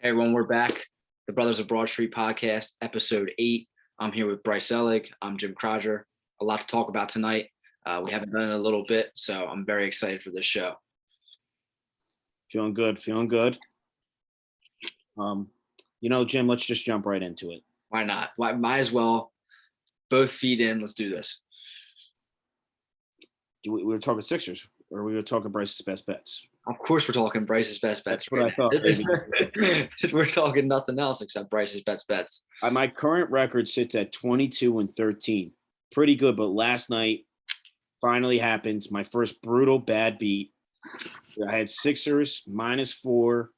Hey everyone, we're back. The Brothers of Broad Street podcast, episode 8. I'm here with Bryce. I'm Jim Croger. A lot to talk about tonight. We haven't done it in a little bit, so I'm very excited for this show. Feeling good. Jim, let's just jump right into it. Why not? Might as well. Both feet in. Let's do this. We were talking Sixers, or we were talking Bryce's best bets. Of course, we're talking Bryce's best bets. That's what I thought. We're talking nothing else except Bryce's best bets. My current record sits at 22-13. Pretty good, but last night finally happened. My first brutal bad beat. I had Sixers -4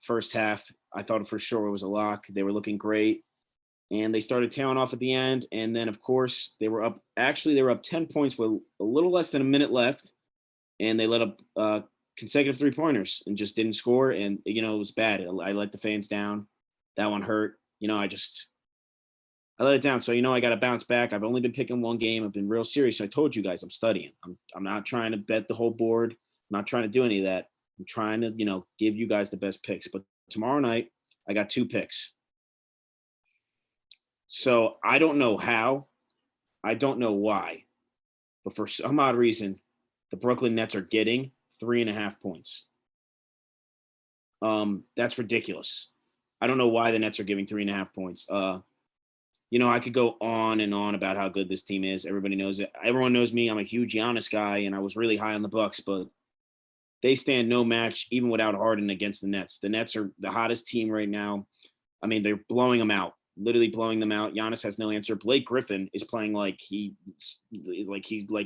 first half. I thought for sure it was a lock. They were looking great, and they started tailing off at the end. And then, of course, they were up. Actually, they were up 10 points with a little less than a minute left. And they let up consecutive three-pointers and just didn't score. And, it was bad. I let the fans down. That one hurt. I let it down. So, I got to bounce back. I've only been picking one game. I've been real serious. So I told you guys I'm studying. I'm not trying to bet the whole board. I'm not trying to do any of that. I'm trying to, give you guys the best picks. But tomorrow night, I got 2 picks. So I don't know how. I don't know why. But for some odd reason, the Brooklyn Nets are getting 3.5 points. That's ridiculous. I don't know why the Nets are giving 3.5 points. I could go on and on about how good this team is. Everybody knows it. Everyone knows me. I'm a huge Giannis guy, and I was really high on the Bucks, but they stand no match even without Harden against the Nets. The Nets are the hottest team right now. I mean, they're blowing them out. Literally blowing them out. Giannis has no answer. Blake Griffin is playing like he's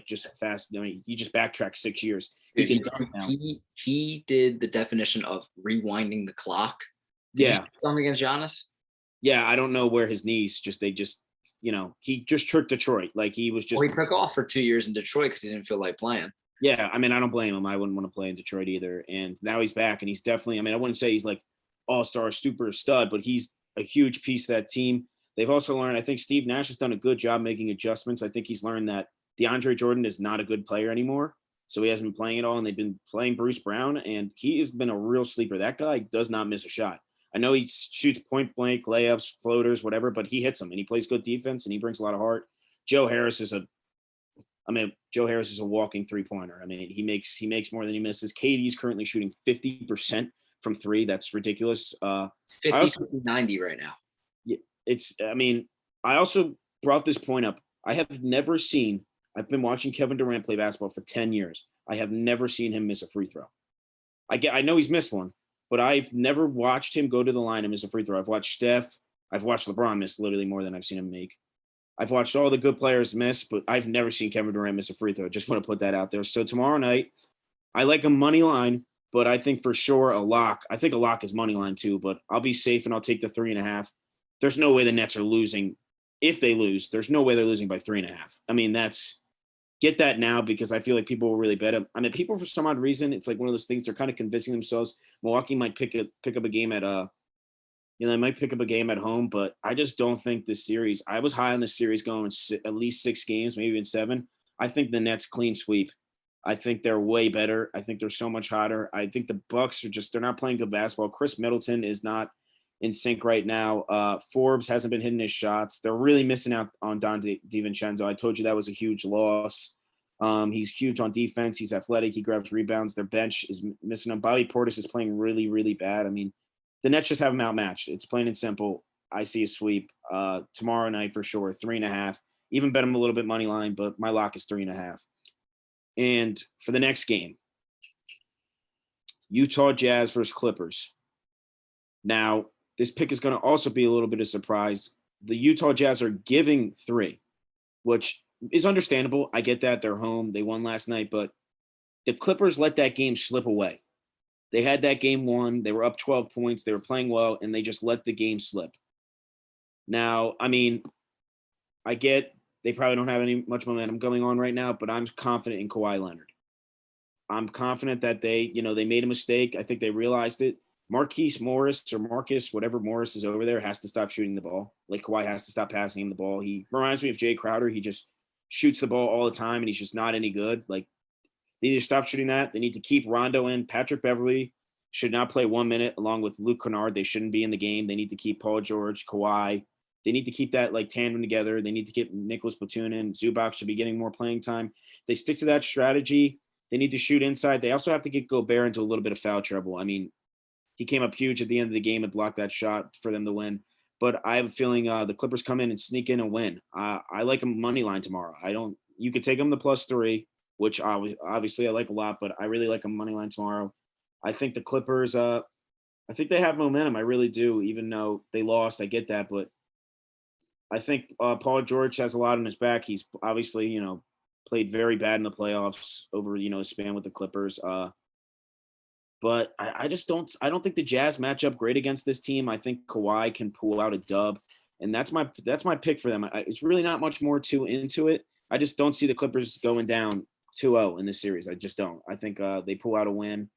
just fast. I mean, he just backtracked 6 years. He can dunk now. He did the definition of rewinding the clock. Yeah. Something against Giannis? Yeah, I don't know where his knees he just tricked Detroit. Like he was just. Well, he took off for 2 years in Detroit because he didn't feel like playing. Yeah, I mean, I don't blame him. I wouldn't want to play in Detroit either. And now he's back, and he's definitely. I mean, I wouldn't say he's like all-star, super stud, but he's a huge piece of that team. They've also learned, I think Steve Nash has done a good job making adjustments. I think he's learned that DeAndre Jordan is not a good player anymore. So he hasn't been playing at all, and they've been playing Bruce Brown, and he has been a real sleeper. That guy does not miss a shot. I know he shoots point blank, layups, floaters, whatever, but he hits them, and he plays good defense, and he brings a lot of heart. Joe Harris is a walking three-pointer. I mean, he makes more than he misses. KD's currently shooting 50% from 3. That's ridiculous. 90 right now. I also brought this point up. I've been watching Kevin Durant play basketball for 10 years. I have never seen him miss a free throw. I know he's missed one, but I've never watched him go to the line and miss a free throw. I've watched Steph. I've watched LeBron miss literally more than I've seen him make. I've watched all the good players miss, but I've never seen Kevin Durant miss a free throw. Just want to put that out there. So tomorrow night, I like a money line, but I think for sure a lock. I think a lock is money line too, but I'll be safe and I'll take the 3.5. There's no way the Nets are losing. If they lose, there's no way they're losing by 3.5. I mean, get that now because I feel like people will really bet them. I mean, people for some odd reason, it's like one of those things they're kind of convincing themselves. Milwaukee might pick up a game at they might pick up a game at home, but I just don't think this series. I was high on this series going at least 6 games, maybe even 7. I think the Nets clean sweep. I think they're way better. I think they're so much hotter. I think the Bucks they're not playing good basketball. Chris Middleton is not in sync right now. Forbes hasn't been hitting his shots. They're really missing out on Don DiVincenzo. I told you that was a huge loss. He's huge on defense. He's athletic. He grabs rebounds. Their bench is missing him. Bobby Portis is playing really, really bad. I mean, the Nets just have him outmatched. It's plain and simple. I see a sweep tomorrow night for sure. 3.5. Even bet him a little bit money line, but my lock is 3.5. And for the next game, Utah Jazz versus Clippers. Now, this pick is going to also be a little bit of a surprise. The Utah Jazz are giving 3, which is understandable. I get that. They're home. They won last night, but the Clippers let that game slip away. They had that game won. They were up 12 points. They were playing well, and they just let the game slip. Now, I mean, I get they probably don't have any much momentum going on right now, but I'm confident in Kawhi Leonard. I'm confident that they made a mistake. I think they realized it. Marquise Morris or Marcus, whatever Morris is over there, has to stop shooting the ball. Like Kawhi has to stop passing him the ball. He reminds me of Jay Crowder. He just shoots the ball all the time, and he's just not any good. Like, they need to stop shooting that. They need to keep Rondo in, Patrick Beverly. should not play 1 minute along with Luke Kennard. They shouldn't be in the game. They need to keep Paul George, Kawhi. They need to keep that like tandem together. They need to get Nicholas Batum in. Zubac should be getting more playing time. If they stick to that strategy. They need to shoot inside. They also have to get Gobert into a little bit of foul trouble. I mean, he came up huge at the end of the game and blocked that shot for them to win. But I have a feeling the Clippers come in and sneak in and win. I like a money line tomorrow. You could take them the +3, which obviously I like a lot, but I really like a money line tomorrow. I think the Clippers, I think they have momentum. I really do, even though they lost. I get that, but I think Paul George has a lot on his back. He's obviously, played very bad in the playoffs over, his span with the Clippers. But I don't think the Jazz match up great against this team. I think Kawhi can pull out a dub, and that's my pick for them. It's really not much more into it. I just don't see the Clippers going down 2-0 in this series. I just don't. I think they pull out a win,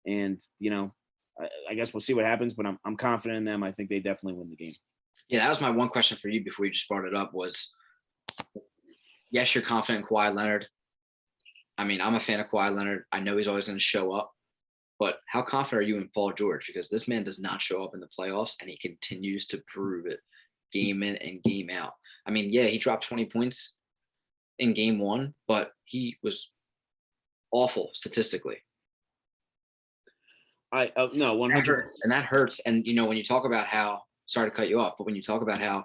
and I guess we'll see what happens. But I'm confident in them. I think they definitely win the game. Yeah, that was my one question for you before you just brought it up was, yes, you're confident in Kawhi Leonard. I mean, I'm a fan of Kawhi Leonard. I know he's always going to show up. But how confident are you in Paul George? Because this man does not show up in the playoffs, and he continues to prove it game in and game out. I mean, yeah, he dropped 20 points in game 1, but he was awful statistically. No, 100. And that hurts. And, when you talk about how – sorry to cut you off, but when you talk about how,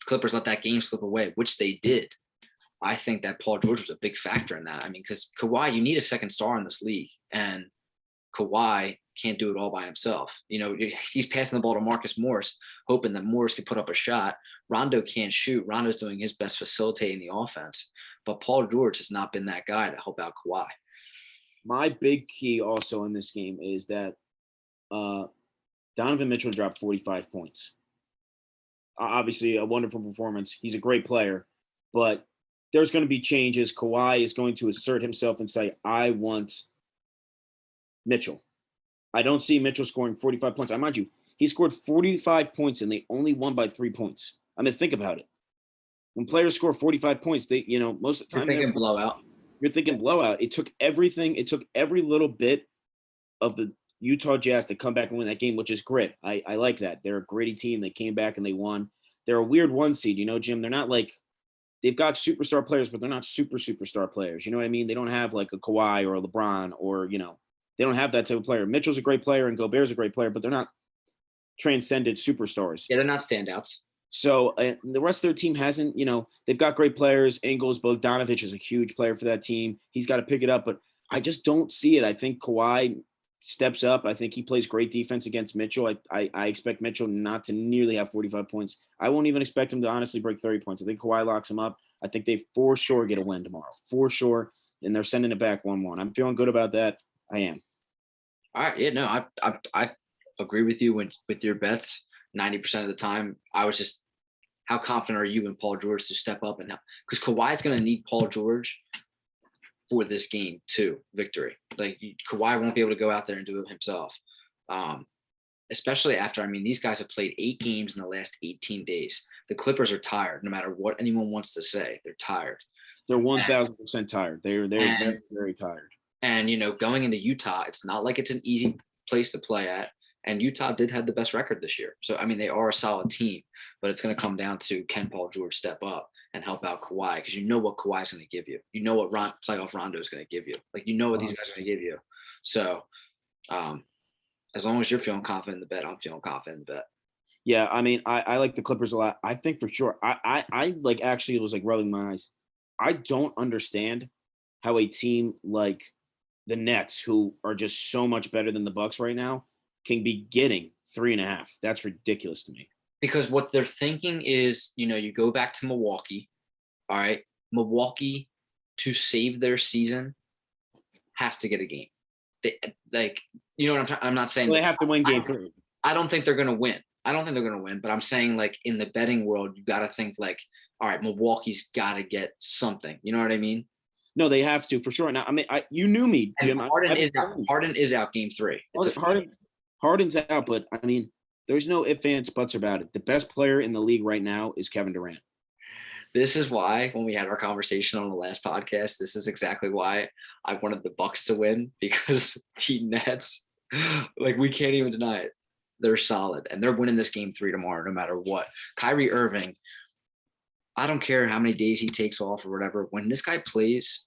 Clippers let that game slip away, which they did, I think that Paul George was a big factor in that. I mean, because Kawhi, you need a second star in this league, and Kawhi can't do it all by himself. He's passing the ball to Marcus Morris, hoping that Morris can put up a shot. Rondo can't shoot. Rondo's doing his best facilitating the offense, but Paul George has not been that guy to help out Kawhi. My big key also in this game is that Donovan Mitchell dropped 45 points. Obviously, a wonderful performance. He's a great player, but there's going to be changes. Kawhi is going to assert himself and say, I want Mitchell. I don't see Mitchell scoring 45 points. I mind you, he scored 45 points and they only won by 3 points. I mean, think about it. When players score 45 points, they, most of the time you're thinking blowout. You're thinking blowout. It took everything. It took every little bit of the Utah Jazz to come back and win that game, which is grit. I like that. They're a gritty team. They came back and they won. They're a weird 1 seed, Jim. They're not like, they've got superstar players, but they're not superstar players. You know what I mean? They don't have like a Kawhi or a LeBron or, they don't have that type of player. Mitchell's a great player and Gobert's a great player, but they're not transcendent superstars. Yeah, they're not standouts. So the rest of their team hasn't, they've got great players. Ingles, Bogdanovich is a huge player for that team. He's got to pick it up, but I just don't see it. I think Kawhi steps up. I think he plays great defense against Mitchell. I expect Mitchell not to nearly have 45 points. I won't even expect him to honestly break 30 points. I think Kawhi locks him up. I think they for sure get a win tomorrow. For sure. And they're sending it back 1-1. I'm feeling good about that. I am. All right. Yeah, no, I agree with you with your bets 90% of the time. I was just, how confident are you in Paul George to step up and help? Because Kawhi is going to need Paul George for this game too, victory. Like Kawhi won't be able to go out there and do it himself. Especially after, these guys have played 8 games in the last 18 days. The Clippers are tired, no matter what anyone wants to say. They're tired. They're 1,000% tired. They're very, very tired. And, going into Utah, it's not like it's an easy place to play at. And Utah did have the best record this year. So, they are a solid team. But it's going to come down to, can Paul George step up and help out Kawhi? Because you know what Kawhi's going to give you. You know what playoff Rondo is going to give you. Like, you know what these guys are going to give you. So, as long as you're feeling confident in the bet, I'm feeling confident in the bet. Yeah, I like the Clippers a lot. I think for sure. I like actually was like rubbing my eyes. I don't understand how a team like the Nets, who are just so much better than the Bucks right now, can be getting 3.5. That's ridiculous to me. Because what they're thinking is, you go back to Milwaukee. All right. Milwaukee, to save their season, has to get a game. You know what I'm not saying. Well, they have to win game 3. I don't think they're going to win. But I'm saying, like, in the betting world, you got to think like, all right, Milwaukee's got to get something. You know what I mean? No, they have to for sure. Now, you knew me, Jim. Harden is out game 3. Harden's out, but there's no ifs, ands, buts about it. The best player in the league right now is Kevin Durant. This is why when we had our conversation on the last podcast, this is exactly why I wanted the Bucks to win, because the Nets, like, we can't even deny it. They're solid and they're winning this game 3 tomorrow, no matter what. Kyrie Irving, I don't care how many days he takes off or whatever. When this guy plays,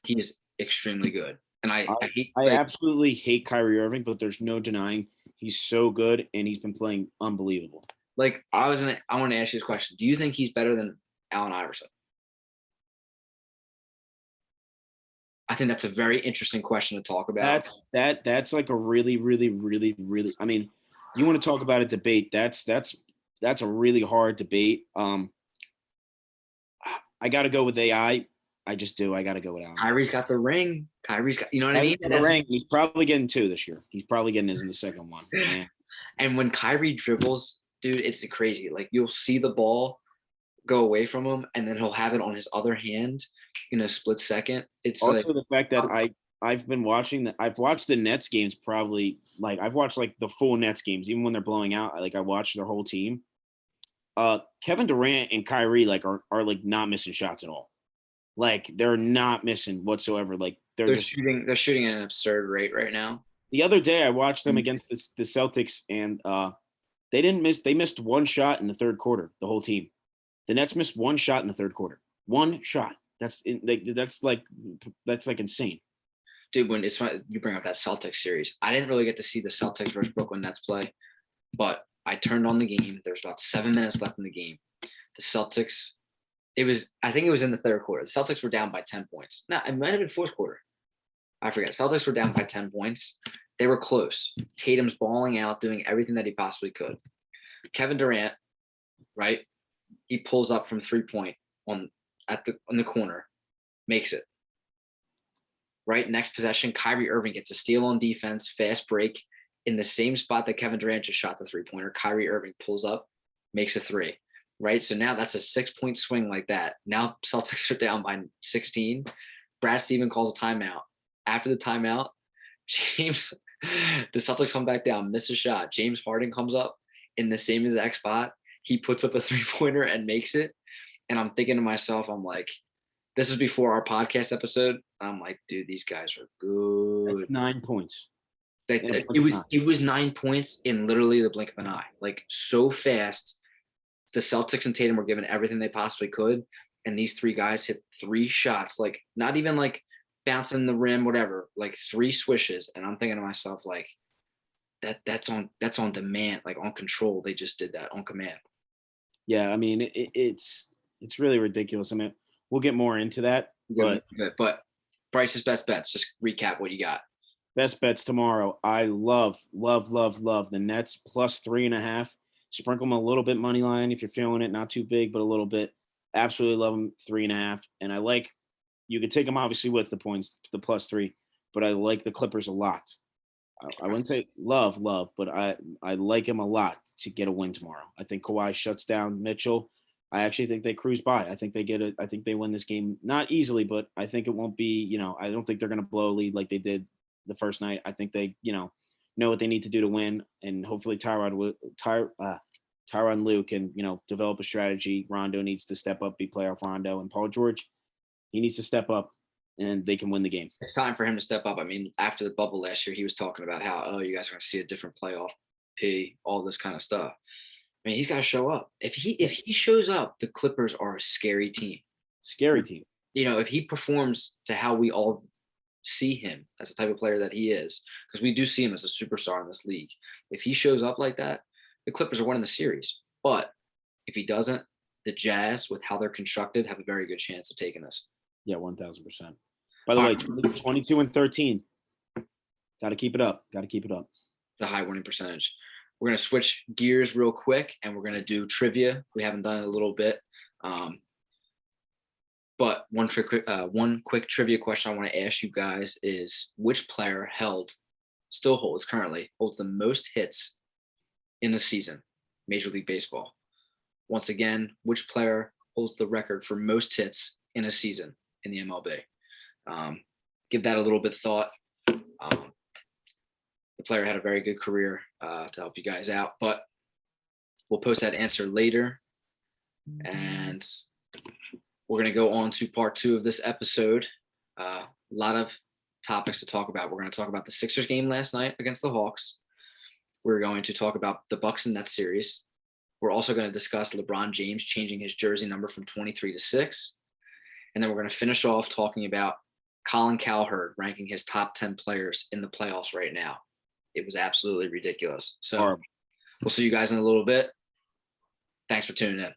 he is extremely good. And I hate I absolutely hate Kyrie Irving, but there's no denying he's so good and he's been playing unbelievable. like I want to ask you this question. Do you think he's better than Allen Iverson? I think that's a very interesting question to talk about. That's like a really, really, really, really. I mean, you want to talk about a debate? That's a really hard debate. I got to go with AI. I just do. I got to go with Allen. Kyrie's got the ring. Kyrie's got, you know what I mean? The ring. He's probably getting 2 this year. He's probably getting his in the second one. Yeah. And when Kyrie dribbles, dude, it's crazy. Like, you'll see the ball go away from him, and then he'll have it on his other hand in a split second. It's Also, like, the fact that I've been watching I've watched the Nets games probably, like, I've watched like the full Nets games, even when they're blowing out. Like, I watched their whole team. Kevin Durant and Kyrie like are like not missing shots at all. Like, they're not missing whatsoever. Like, they're just shooting at an absurd rate right now. The other day I watched them against the Celtics, and they missed one shot in the third quarter, the whole team. The Nets missed one shot in the third quarter. One shot. That's like insane. Dude, when it's fun, you bring up that Celtics series. I didn't really get to see the Celtics versus Brooklyn Nets play, but I turned on the game. There's about 7 minutes left in the game. The Celtics, I think it was in the third quarter. The Celtics were down by 10 points. No, it might have been fourth quarter. I forget. Celtics were down by 10 points. They were close. Tatum's balling out, doing everything that he possibly could. Kevin Durant, right? He pulls up from 3-point on the corner, makes it. Right, next possession, Kyrie Irving gets a steal on defense, fast break in the same spot that Kevin Durant just shot the 3-pointer. Kyrie Irving pulls up, makes a 3. Right, so now that's a 6-point swing like that. Now Celtics are down by 16. Brad Stevens calls a timeout. After the timeout, the Celtics come back down, miss a shot. James Harden comes up in the same exact spot. He puts up a 3-pointer and makes it. And I'm thinking to myself, I'm like, this is before our podcast episode. I'm like, dude, these guys are good. That's 9 points. It was 9 points in literally the blink of an eye. Like, so fast. The Celtics and Tatum were given everything they possibly could. And these 3 guys hit 3 shots, like, not even like bouncing the rim, whatever, like 3 swishes. And I'm thinking to myself, like, that's on demand, like on control. They just did that on command. Yeah, I mean, it's really ridiculous. I mean, we'll get more into that. But Bryce's best bets, just recap what you got. Best bets tomorrow. I love the Nets plus 3.5. Sprinkle them a little bit money line if you're feeling it, not too big, but a little bit. Absolutely love them 3.5. And I like, you could take them obviously with the points, the plus 3, but I like the Clippers a lot. I wouldn't say love, but I like him a lot to get a win tomorrow. I think Kawhi shuts down Mitchell. I actually think they cruise by. I think they win this game, not easily, but I think it won't be, I don't think they're going to blow a lead like they did the first night. I think they, know what they need to do to win, and hopefully Tyronn Lue can, develop a strategy. Rondo needs to step up, be playoff Rondo, and Paul George, he needs to step up, and they can win the game. It's time for him to step up. I mean, after the bubble last year, he was talking about how, you guys are going to see a different playoff P, all this kind of stuff. I mean, he's got to show up. If he shows up, the Clippers are a scary team. Scary team. If he performs to how we all see him as the type of player that he is, because we do see him as a superstar in this league. If he shows up like that, the Clippers are winning the series. But if he doesn't, the Jazz, with how they're constructed, have a very good chance of taking this. Yeah, 1,000%. By the way, 22-13. Got to keep it up. The high winning percentage. We're going to switch gears real quick, and we're going to do trivia. We haven't done it a little bit. But one quick trivia question I want to ask you guys is, which player currently holds the most hits in the season, Major League Baseball? Once again, which player holds the record for most hits in a season in the MLB? Give that a little bit of thought. The player had a very good career to help you guys out, but we'll post that answer later. And we're going to go on to part 2 of this episode. A lot of topics to talk about. We're going to talk about the Sixers game last night against the Hawks. We're going to talk about the Bucks and Nets series. We're also going to discuss LeBron James changing his jersey number from 23 to 6. And then we're going to finish off talking about Colin Cowherd ranking his top 10 players in the playoffs right now. It was absolutely ridiculous. So we'll see you guys in a little bit. Thanks for tuning in.